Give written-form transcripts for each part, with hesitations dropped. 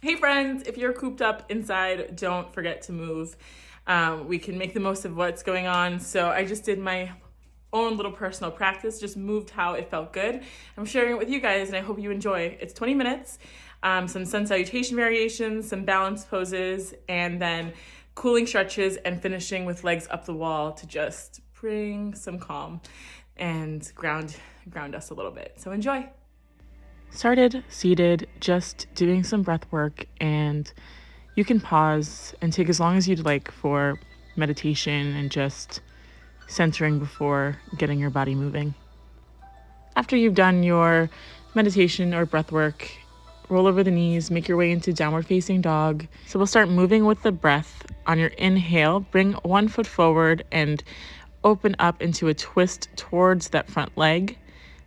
Hey friends, if you're cooped up inside, don't forget to move. We can make the most of what's going on. So I just did my own little personal practice, just moved how it felt good. I'm sharing it with you guys and I hope you enjoy. It's 20 minutes, some sun salutation variations, some balance poses, and then cooling stretches and finishing with legs up the wall to just bring some calm and ground us a little bit. So enjoy. Started seated, just doing some breath work, and you can pause and take as long as you'd like for meditation and just centering before getting your body moving. After you've done your meditation or breath work, roll over the knees, make your way into downward facing dog. So we'll start moving with the breath. On your inhale, bring one foot forward and open up into a twist towards that front leg,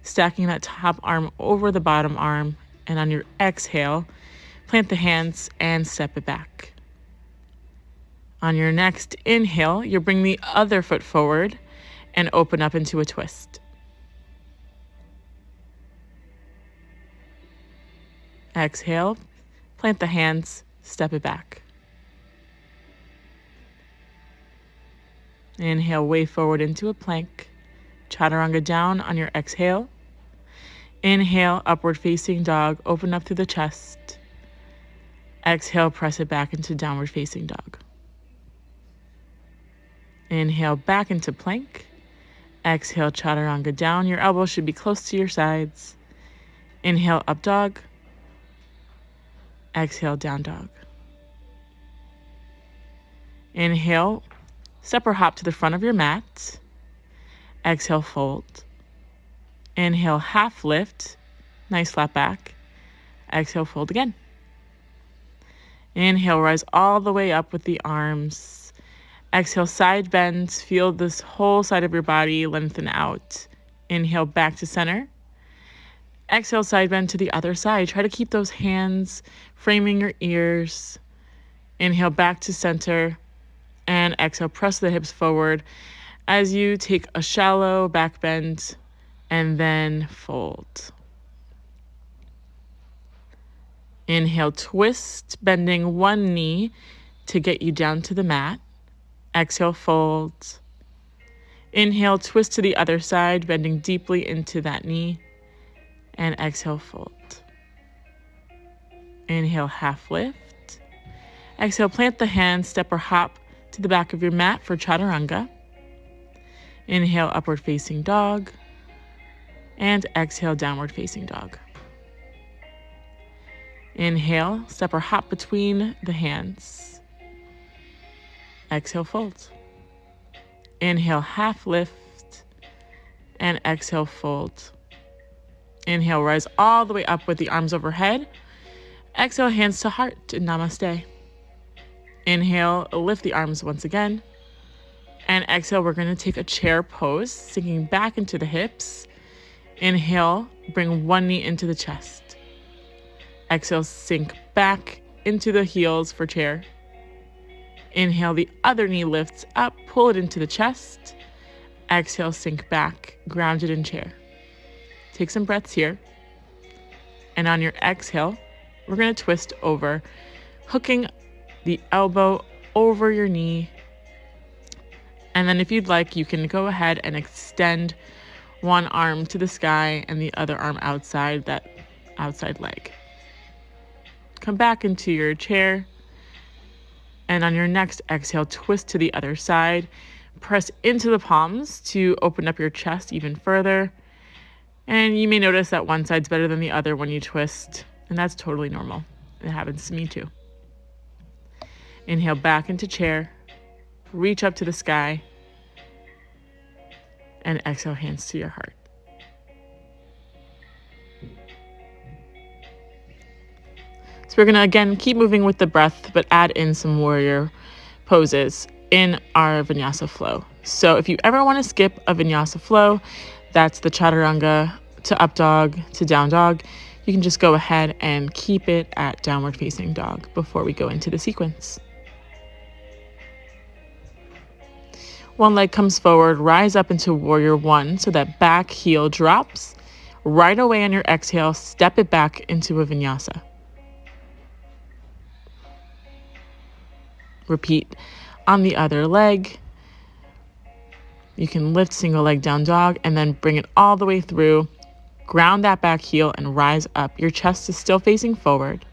stacking that top arm over the bottom arm. And on your exhale, plant the hands and step it back. On your next inhale, you bring the other foot forward and open up into a twist. Exhale, plant the hands, step it back. Inhale, way forward into a plank. Chaturanga down on your exhale. Inhale, upward facing dog, open up through the chest. Exhale, press it back into downward facing dog. Inhale, back into plank. Exhale, chaturanga down. Your elbows should be close to your sides. Inhale, up dog. Exhale, down dog. Inhale, step or hop to the front of your mat. Exhale, fold. Inhale, half lift. Nice flat back. Exhale, fold again. Inhale, rise all the way up with the arms. Exhale, side bends. Feel this whole side of your body lengthen out. Inhale, back to center. Exhale, side bend to the other side. Try to keep those hands framing your ears. Inhale, back to center. And exhale, press the hips forward as you take a shallow back bend and then fold. Inhale, twist, bending one knee to get you down to the mat. Exhale, fold. Inhale, twist to the other side, bending deeply into that knee. And exhale, fold. Inhale, half lift. Exhale, plant the hands, step or hop to the back of your mat for chaturanga. Inhale, upward facing dog. And exhale, downward facing dog. Inhale, step or hop between the hands. Exhale, fold. Inhale, half lift. And exhale, fold. Inhale, rise all the way up with the arms overhead. Exhale, hands to heart in namaste. Inhale, lift the arms once again. And exhale, we're going to take a chair pose, sinking back into the hips. Inhale, bring one knee into the chest. Exhale, sink back into the heels for chair. Inhale, the other knee lifts up, pull it into the chest. Exhale, sink back, grounded in chair. Take some breaths here. And on your exhale, we're going to twist over, hooking the elbow over your knee. And then if you'd like, you can go ahead and extend one arm to the sky and the other arm outside that outside leg. Come back into your chair. And on your next exhale, twist to the other side. Press into the palms to open up your chest even further. And you may notice that one side's better than the other when you twist, and that's totally normal. It happens to me too. Inhale back into chair, reach up to the sky, and exhale, hands to your heart. So we're gonna again keep moving with the breath, but add in some warrior poses in our vinyasa flow. So if you ever wanna skip a vinyasa flow, that's the chaturanga to up dog to down dog. You can just go ahead and keep it at downward facing dog before we go into the sequence. One leg comes forward, rise up into warrior one so that back heel drops. Right away on your exhale, step it back into a vinyasa. Repeat on the other leg. You can lift single leg down dog and then bring it all the way through. Ground that back heel and rise up. Your chest is still facing forward.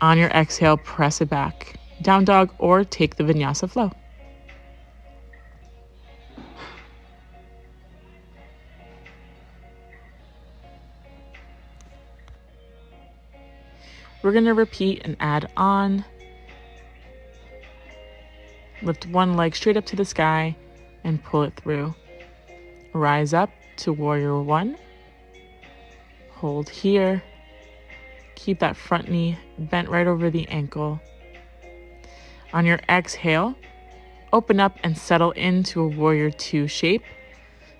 On your exhale, press it back. Down dog or take the vinyasa flow. We're going to repeat and add on. Lift one leg straight up to the sky and pull it through. Rise up to warrior one. Hold here. Keep that front knee bent right over the ankle. On your exhale, open up and settle into a warrior two shape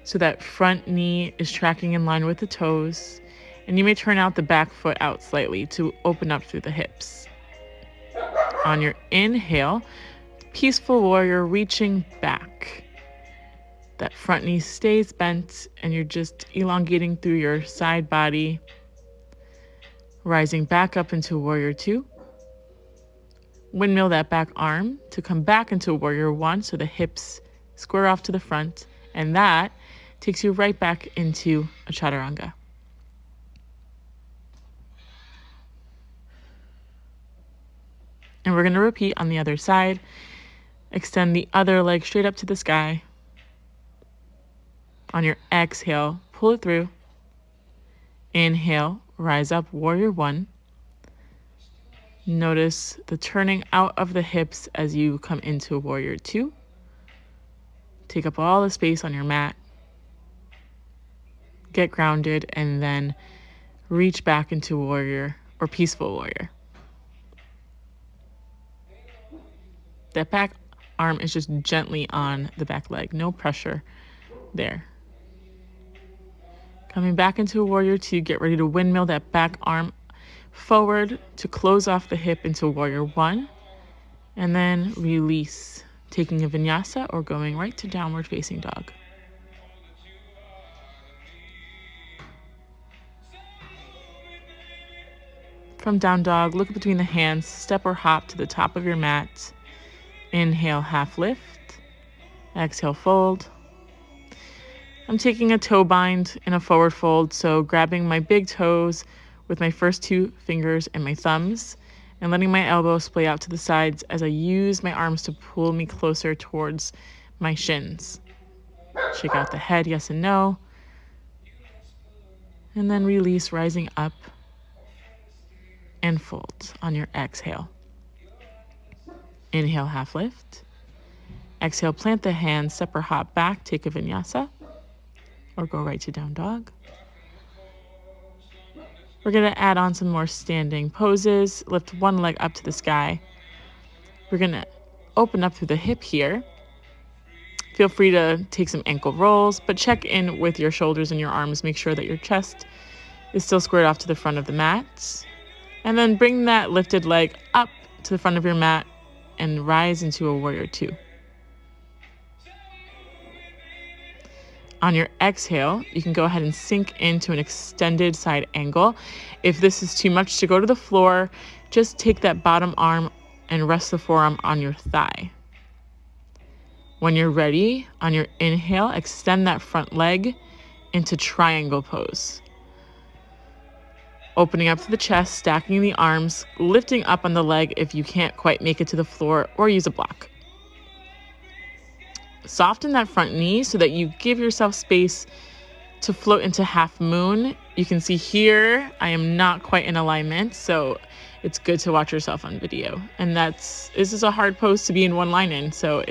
so that front knee is tracking in line with the toes. And you may turn out the back foot out slightly to open up through the hips. On your inhale, peaceful warrior reaching back. That front knee stays bent and you're just elongating through your side body. Rising back up into warrior two. Windmill that back arm to come back into warrior one so the hips square off to the front. And that takes you right back into a chaturanga. And we're going to repeat on the other side. Extend the other leg straight up to the sky. On your exhale, pull it through. Inhale, rise up, warrior one. Notice the turning out of the hips as you come into warrior two. Take up all the space on your mat. Get grounded and then reach back into warrior or peaceful warrior. That back arm is just gently on the back leg, no pressure there. Coming back into a warrior two, get ready to windmill that back arm forward to close off the hip into warrior one, and then release, taking a vinyasa or going right to downward facing dog. From down dog, look between the hands, step or hop to the top of your mat. Inhale, half lift. Exhale, fold. I'm taking a toe bind in a forward fold, so grabbing my big toes with my first two fingers and my thumbs and letting my elbows splay out to the sides as I use my arms to pull me closer towards my shins. Shake out the head, yes and no. And then release, rising up and fold on your exhale. Inhale, half lift. Exhale, plant the hands, step or hop back, take a vinyasa, or go right to down dog. We're going to add on some more standing poses. Lift one leg up to the sky. We're going to open up through the hip here. Feel free to take some ankle rolls, but check in with your shoulders and your arms. Make sure that your chest is still squared off to the front of the mat. And then bring that lifted leg up to the front of your mat and rise into a warrior two. On your exhale, you can go ahead and sink into an extended side angle. If this is too much to go to the floor, just take that bottom arm and rest the forearm on your thigh. When you're ready, on your inhale, extend that front leg into triangle pose. Opening up to the chest, stacking the arms, lifting up on the leg if you can't quite make it to the floor, or use a block. Soften that front knee so that you give yourself space to float into half moon. You can see here, I am not quite in alignment, so it's good to watch yourself on video. And this is a hard pose to be in one line in, so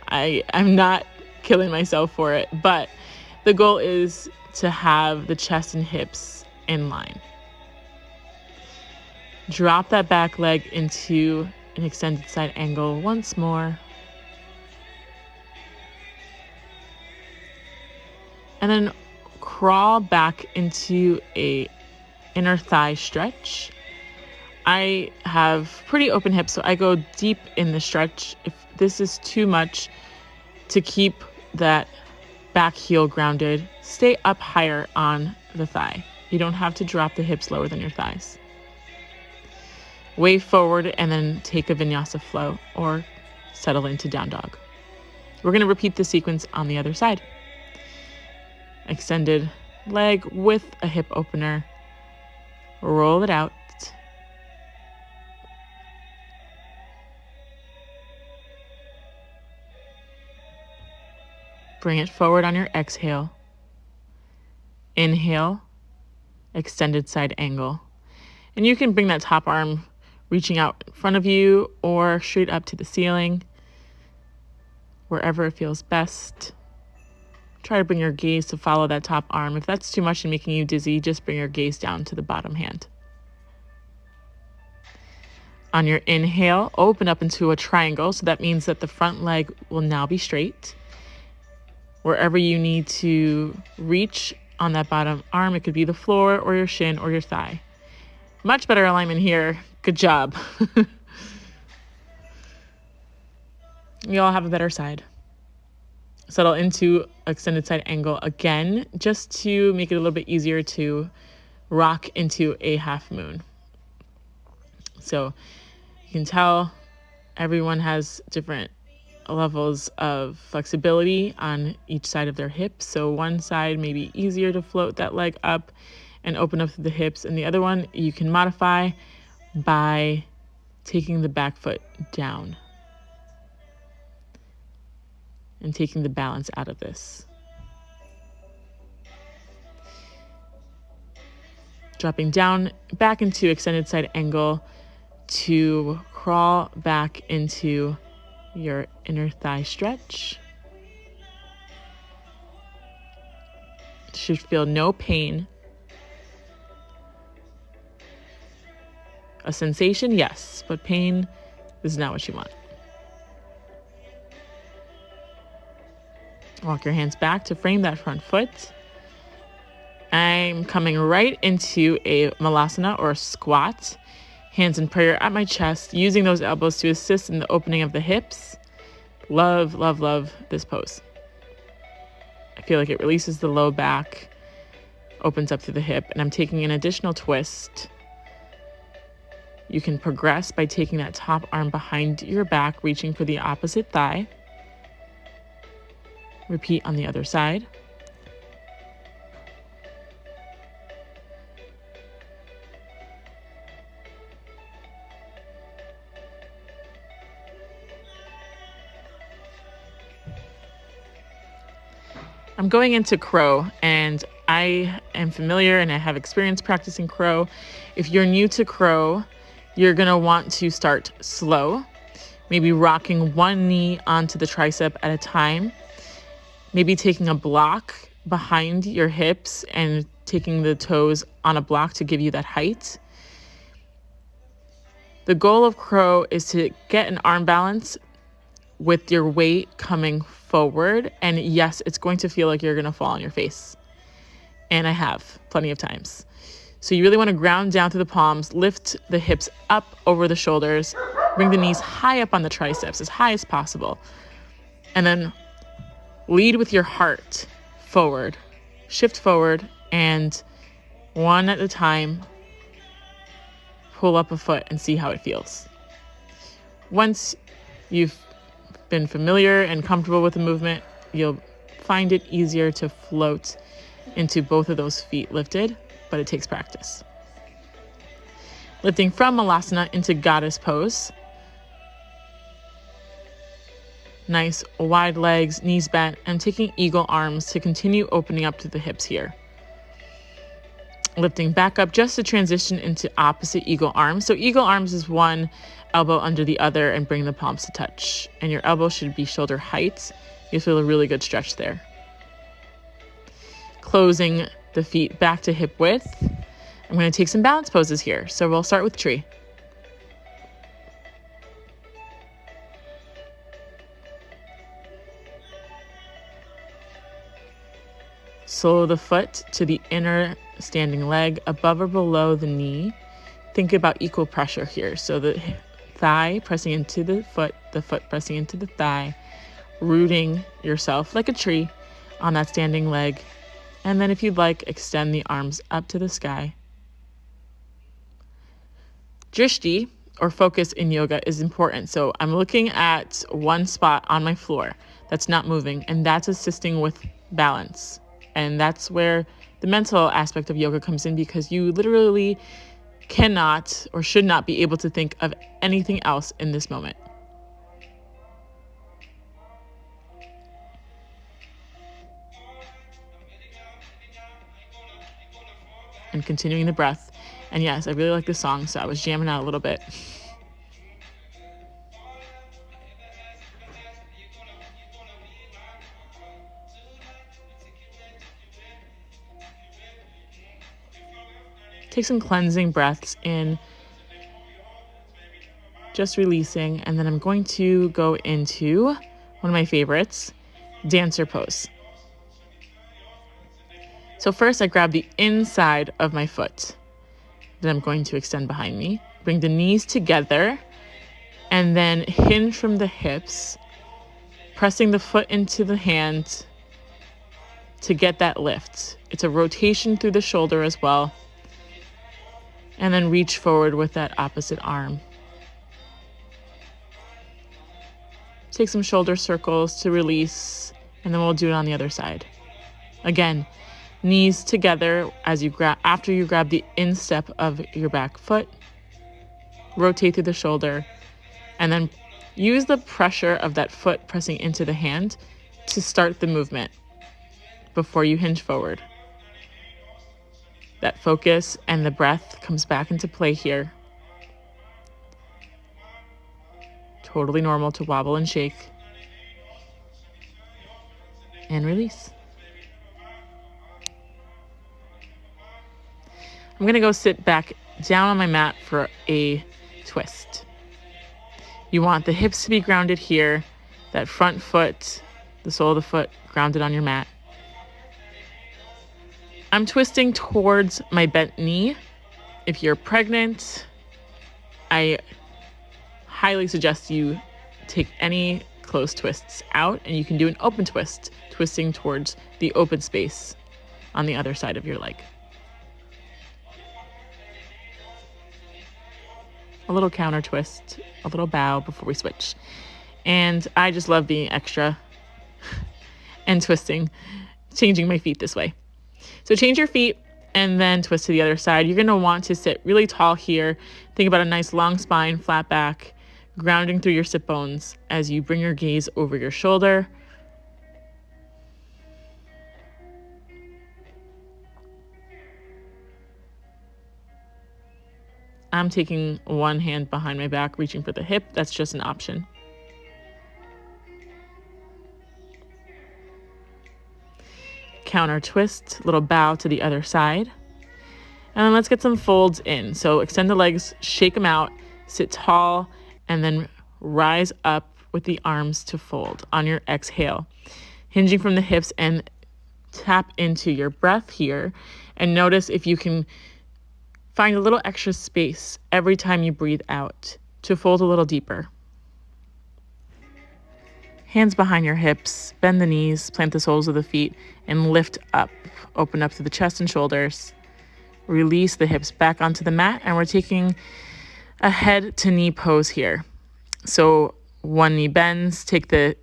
I'm not killing myself for it, but the goal is to have the chest and hips in line. Drop that back leg into an extended side angle once more. And then crawl back into a inner thigh stretch. I have pretty open hips, so I go deep in the stretch. If this is too much to keep that back heel grounded, stay up higher on the thigh. You don't have to drop the hips lower than your thighs. wave forward, and then take a vinyasa flow or settle into down dog. We're going to repeat the sequence on the other side. Extended leg with a hip opener. Roll it out. Bring it forward on your exhale. Inhale, extended side angle. And you can bring that top arm reaching out in front of you or straight up to the ceiling, wherever it feels best. Try to bring your gaze to follow that top arm. If that's too much and making you dizzy, just bring your gaze down to the bottom hand. On your inhale, open up into a triangle. So that means that the front leg will now be straight. Wherever you need to reach on that bottom arm, it could be the floor or your shin or your thigh. Much better alignment here. Good job. You all have a better side. Settle into extended side angle again, just to make it a little bit easier to rock into a half moon. So you can tell everyone has different levels of flexibility on each side of their hips. So one side may be easier to float that leg up and open up through the hips, and the other one you can modify by taking the back foot down and taking the balance out of this. Dropping down back into extended side angle to crawl back into your inner thigh stretch. Should feel no pain. A sensation, yes, but pain is not what you want. Walk your hands back to frame that front foot. I'm coming right into a malasana or a squat. Hands in prayer at my chest, using those elbows to assist in the opening of the hips. Love, love, love this pose. I feel like it releases the low back, opens up through the hip, and I'm taking an additional twist. You can progress by taking that top arm behind your back, reaching for the opposite thigh. Repeat on the other side. I'm going into crow, and I am familiar and I have experience practicing crow. If you're new to crow, you're going to want to start slow, maybe rocking one knee onto the tricep at a time, maybe taking a block behind your hips and taking the toes on a block to give you that height. The goal of crow is to get an arm balance with your weight coming forward. And yes, it's going to feel like you're going to fall on your face. And I have plenty of times. So you really want to ground down through the palms, lift the hips up over the shoulders, bring the knees high up on the triceps, as high as possible. And then lead with your heart forward, shift forward, and one at a time, pull up a foot and see how it feels. Once you've been familiar and comfortable with the movement, you'll find it easier to float into both of those feet lifted, but it takes practice. Lifting from Malasana into Goddess pose. Nice wide legs, knees bent, and taking eagle arms to continue opening up to the hips here. Lifting back up just to transition into opposite eagle arms. So eagle arms is one elbow under the other and bring the palms to touch. And your elbow should be shoulder height. You'll feel a really good stretch there. Closing the feet back to hip width. I'm going to take some balance poses here. So we'll start with tree. Solo the foot to the inner standing leg, above or below the knee. Think about equal pressure here. So the thigh pressing into the foot pressing into the thigh, rooting yourself like a tree on that standing leg. And then if you'd like, extend the arms up to the sky. Drishti or focus in yoga is important. So I'm looking at one spot on my floor that's not moving, and that's assisting with balance. And that's where the mental aspect of yoga comes in, because you literally cannot or should not be able to think of anything else in this moment. And continuing the breath. And yes, I really like this song, so I was jamming out a little bit. Take some cleansing breaths in, just releasing, and then I'm going to go into one of my favorites, dancer pose. So first I grab the inside of my foot. Then I'm going to extend behind me, bring the knees together, and then hinge from the hips, pressing the foot into the hand to get that lift. It's a rotation through the shoulder as well. And then reach forward with that opposite arm. Take some shoulder circles to release, and then we'll do it on the other side. Again, knees together as you after you grab the instep of your back foot. Rotate through the shoulder, and then use the pressure of that foot pressing into the hand to start the movement before you hinge forward. That focus and the breath comes back into play here. Totally normal to wobble and shake. And release. I'm gonna go sit back down on my mat for a twist. You want the hips to be grounded here, that front foot, the sole of the foot grounded on your mat. I'm twisting towards my bent knee. If you're pregnant, I highly suggest you take any closed twists out, and you can do an open twist, twisting towards the open space on the other side of your leg. A little counter twist, a little bow before we switch. And I just love being extra and twisting, changing my feet this way. So change your feet and then twist to the other side. You're going to want to sit really tall here. Think about a nice long spine, flat back, grounding through your sit bones as you bring your gaze over your shoulder. I'm taking one hand behind my back, reaching for the hip. That's just an option. Counter twist, little bow to the other side. And then let's get some folds in. So extend the legs, shake them out, sit tall, and then rise up with the arms to fold on your exhale. Hinging from the hips, and tap into your breath here. And notice if you can find a little extra space every time you breathe out to fold a little deeper. Hands behind your hips, bend the knees, plant the soles of the feet, and lift up. Open up through the chest and shoulders. Release the hips back onto the mat, and we're taking a head to knee pose here. So one knee bends, take the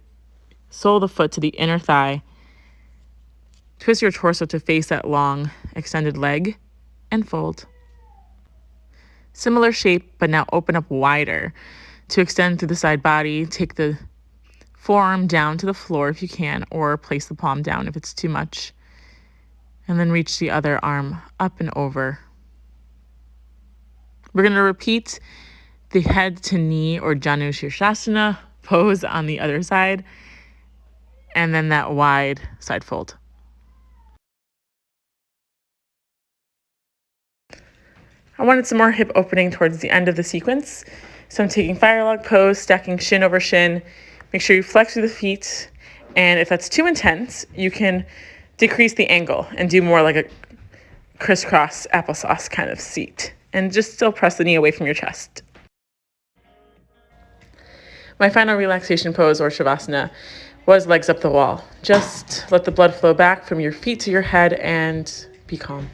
sole of the foot to the inner thigh, twist your torso to face that long extended leg, and fold. Similar shape, but now open up wider to extend through the side body. Take the forearm down to the floor if you can, or place the palm down if it's too much. And then reach the other arm up and over. We're going to repeat the head to knee or Janu Shirshasana pose on the other side, and then that wide side fold. I wanted some more hip opening towards the end of the sequence. So I'm taking fire log pose, stacking shin over shin. Make sure you flex through the feet. And if that's too intense, you can decrease the angle and do more like a crisscross applesauce kind of seat. And just still press the knee away from your chest. My final relaxation pose, or Shavasana, was legs up the wall. Just let the blood flow back from your feet to your head and be calm.